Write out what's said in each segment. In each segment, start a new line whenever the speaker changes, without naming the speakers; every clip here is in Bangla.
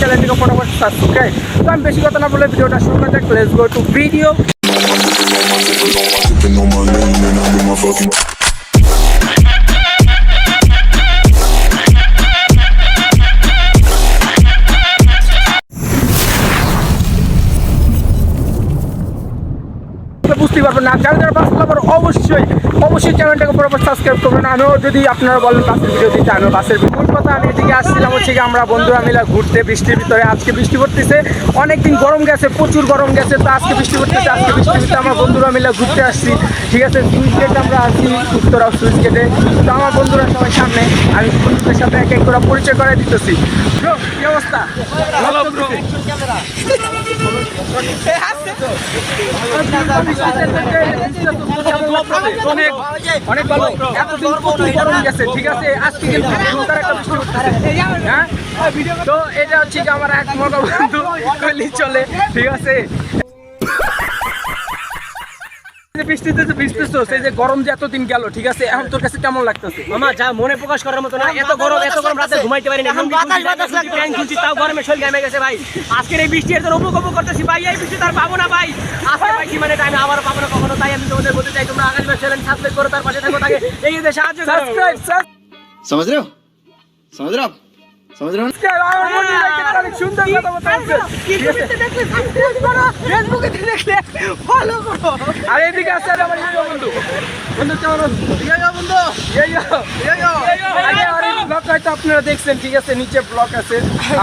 চ্যানেলটিকে ফটাফট সাবস্ক্রাইব। তো আমি বেশি কথা না বলে ভিডিওটা শুরু করা যাক। Let's go to video. বুঝতে পারবেন না, যারা যারা বাস লাভার অবশ্যই চ্যানেলটাকে বরাবর সাবস্ক্রাইব করবেন। আমিও যদি আপনারা বলেন বাসের ভিডিও দিতে, আমিও বাসের ভিডিও কথা। আমি এদিকে আসছিলাম হচ্ছে কি আমরা বন্ধুরা মিলে ঘুরতে বৃষ্টির ভিতরে। আজকে বৃষ্টি পড়তেছে, অনেকদিন গরম গেছে, প্রচুর গরম গেছে, তো আজকে বৃষ্টি পড়তেছে। আজকে বৃষ্টির ভিতরে আমরা বন্ধুরা মিলে ঘুরতে আসছি, ঠিক আছে। সুইচ গেটে আমরা আসছি, উত্তরা সুইচ গেটে। তো আমার বন্ধুরা সবাই সামনে, আমি বন্ধুদের সাথে এক এক করে পরিচয় করে দিতেছি। ব্রো কি অবস্থা? ভালো ব্রো। অনেক ভালো, এতদিন প্রচুর গরম গেছে, ঠিক আছে। আজকে কিন্তু হ্যাঁ, তো এটা হচ্ছে কি আমার এক মগা বন্ধু চলে, ঠিক আছে। এই যে গরম যে এতদিন গেল, ঠিক আছে, এখন তোর কাছে কেমন লাগতেছে?
মামা যা মনে প্রকাশ করার মতো না। এত গরম রাতে ঘুমাইতে পারি না, ফ্যান খুলছি তাও গরমে শরীর ঘেমে গেছে ভাই। আজকের এই বৃষ্টি এত উপভোগ করতেছি ভাই, এই বৃষ্টি তার পাবো না ভাই। আজকে ভাই কি মানে টাইমে আবার পাবো না কখনো। তাই আমি তোমাদের বলতে চাই, তোমরা আগামী চ্যানেল সাবস্ক্রাইব করো, তার পাশে থাকো, তাকে এগিয়ে দিয়ে সাহায্য করো।
समझ रहे हो आप समझ रहे हो
সুন্দর কথা বলতে আর এদিকে আছে আমার বন্ধু কেমন হয়তো আপনারা দেখছেন, ঠিক আছে, নিচে ব্লক আছে।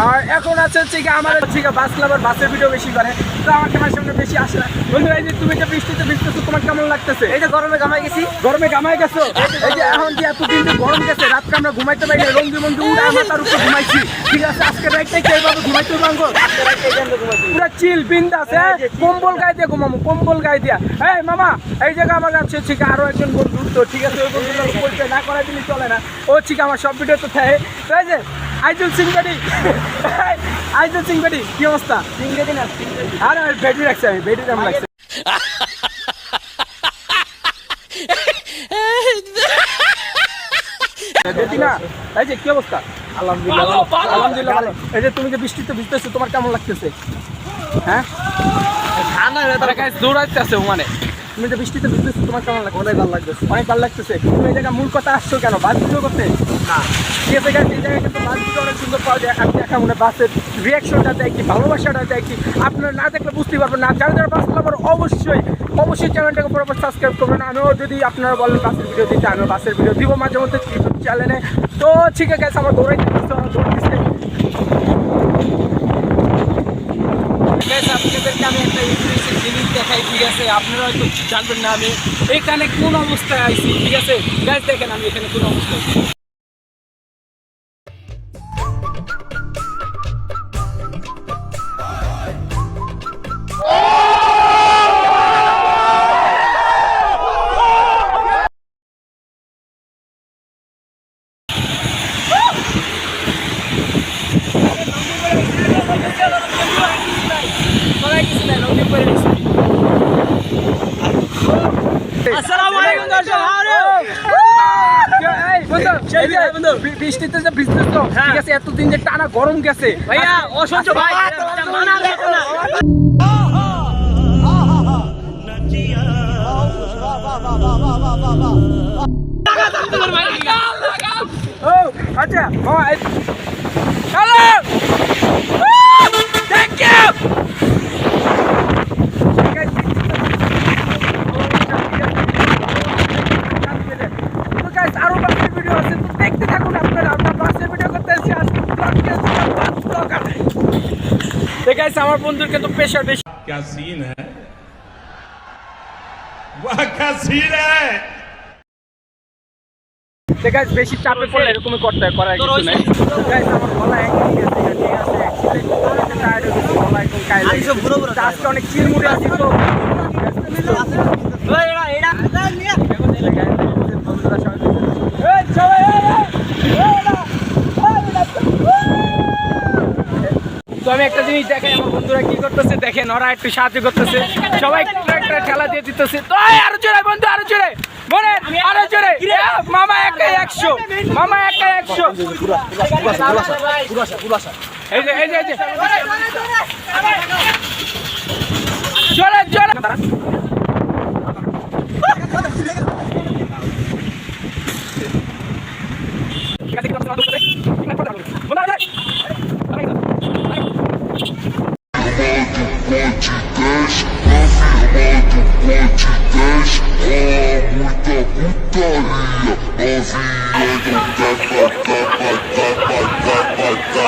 আর এখন আছে হচ্ছে কি আমার হচ্ছে বাস লাভার, বাসের ভিডিও বেশি করে, তো আমার ক্যামেরার সামনে বেশি আসে না। বন্ধুরা এই যে তুমি যে বৃষ্টিতে ভিজতেছো, তোমার কেমন লাগতেছে?
এই যে গরমে গামাই গেছি,
গরমে গামাই গেছো। এই যে এখন যে এতদিন যে গরম গেছে, রাতকে আমরা ঘুমাইতে পারি, রঙ্গি বন্ধু উড়ে মাথার উপর ঘুমাইছি, ঠিক আছে। আজকে রাইটটাই এইভাবে ঘুমাইতে পারবো, পুরো চিল বিন্দাস, কম্বল গায়ে দিয়ে ঘুমাবো, কম্বল গায়ে দিয়া। এই মামা, এই জায়গায় আমার আছে হচ্ছে আরো একজন বন্ধু, তো ঠিক আছে, ওই বন্ধুটার পরিচয় না করাই দিলে চলে না। ও হচ্ছে আমার সব ভিডিও তো থাকে, তাই যে আইজুল সিং বেডি। আইজুল সিং বেডি কি অবস্থা? আরে বেডি রাখছি আমি, বেডি নাম লাগছে। এই যে কি অবস্থা? আলহামদুলিল্লাহ ভালো। এই যে তুমি যে বৃষ্টিতে ভিজতেছো, তোমার কেমন লাগতেছে? হ্যাঁ, দৌড়াইতে আছে মানে তুমি যে বৃষ্টিতে ভিজতেছো, তোমার কেমন লাগছে? অনেক ভালো লাগতেছে, অনেক ভালো লাগতেছে। তুমি এই জায়গায় মূল কথা আসছো কেন? বাস ভিডিও করতে না, ঠিক আছে। এই জায়গায় কিন্তু বাস ভিডিও অনেক সুন্দর পাওয়া যায়। আমি দেখা মনে বাসের রিয়াকশনটা দেয় কি, ভালোবাসাটা দেয় কি, আপনারা না দেখলে বুঝতে পারবেন না। যারা যারা বাস লাভার অবশ্যই চ্যানেলটাকে বরাবর সাবস্ক্রাইব করবেন। আমিও যদি আপনারা বলেন বাসের ভিডিও দিতে, আমিও বাসের ভিডিও দিব মাঝে মধ্যে ইউটিউব চ্যানেলে। তো ঠিক আছে, আমার দৌড়াইতে দৌড়াইতেছে। আপনাদেরকে আমি একটা ইন্টারেস্টিং জিনিস দেখাই, ঠিক আছে। আপনারা হয়তো জানবেন না আমি এখানে কোন অবস্থায় আইছি, ঠিক আছে। গাইস দেখেন আমি এখানে কোন অবস্থায়। বৃষ্টিতে যে ভিজতেছো, ঠিক আছে, এতদিন যে টানা গরম গেছে
ভাইয়া অসহ্য ভাই।
আচ্ছা হ্যালো, থ্যাংক ইউ। আরো বাসের ভিডিও আছে, তো দেখতে থাকুন আপনারা। আমরা বাসের ভিডিও করতে এসেছি আজকে। দেখাইছে আমার বন্ধুর কিন্তু প্রেশার বেশি।
क्या सीन है, वाह क्या सीन है।
গাইস বেশি চাপে পড়লে এরকমই করতে হয়, করার কিছু নাই। গাইস আমার গলা একদম গেছে, ঠিক আছে, অ্যাকচুয়ালি টায়ার্ড হয়ে গেছে, গলা একদম কাইলে গেছে। আজকে অনেক চিল মুডে আছি তো। তো আমি একটা জিনিস দেখাই, আমার বন্ধুরা কি করতেছে দেখেন, ওরা একটু সাহায্য করতেছে, সবাই একটা ঠেলা দিয়ে দিতেছে। তো আরো জোরে বন্ধু, আরো জোরে বলেন, আরো জোরে। মামা একাই 100, মামা একাই 100। এই যে জোরে জোরে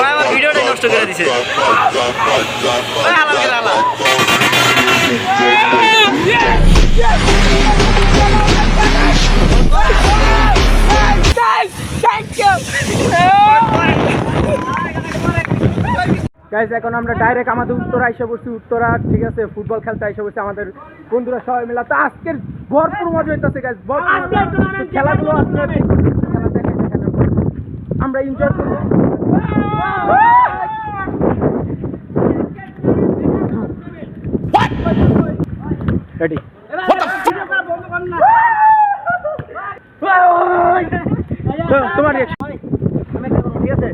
আমার ভিডিওটাই নষ্ট করে দিছে
গাইস এখন আমরা ডাইরেক্ট আমাদের উত্তরা এসে বসছি উত্তরা ঠিক আছে ফুটবল খেলতে এসে বসছি আমাদের বন্ধুরা সবাই মিলে তো আজকের ভরপুর মজা হইতেছে গাইস খেলাগুলো আপনার খেলা দেখেন এখানে আমরা এনজয় করব রেডি তোমার রিঅ্যাকশন ঠিক আছে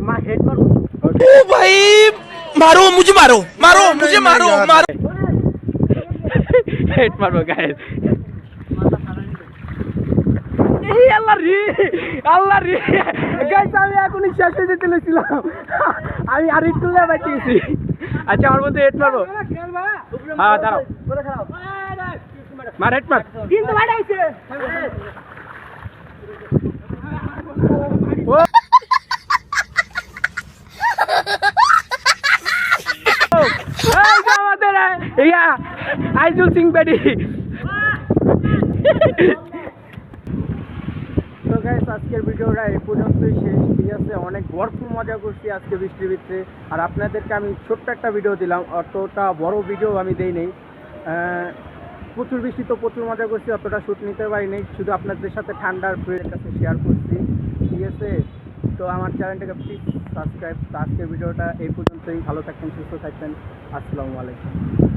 মা হেড মারো
ओ भाई मारो मुझे मारो मारो मुझे मारो मारो
হেড মারবো গাইস এই আল্লাহ রে গাইস আমি এখনই শেষ হয়ে যেতে লেছিলাম আমি আর একটু লেবাইতে গেছি আচ্ছা আমার মধ্যে হেড মারবো হ্যাঁ দাঁড়াও মার হেড মার কিন্তু বাড়াইছে আমাদের আইজুল সিং বেডি তো গাইস আজকের ভিডিওটা এই পর্যন্তই শেষ ঠিক আছে অনেক ভরপুর মজা করছি আজকে বৃষ্টির ভিতরে আর আপনাদেরকে আমি ছোট্ট একটা ভিডিও দিলাম অতটা বড় ভিডিও আমি দেই নেই প্রচুর বৃষ্টি তো প্রচুর মজা করছি অতটা শ্যুট নিতে পারিনি শুধু আপনাদের সাথে ঠান্ডার ফ্রেন্ডের কাছে শেয়ার করছি ঠিক আছে তো আমার চ্যানেলটাকে প্লিজ সাবস্ক্রাইব আজকের ভিডিওটা এই পর্যন্তই ভালো থাকবেন সুস্থ থাকবেন আসসালামু আলাইকুম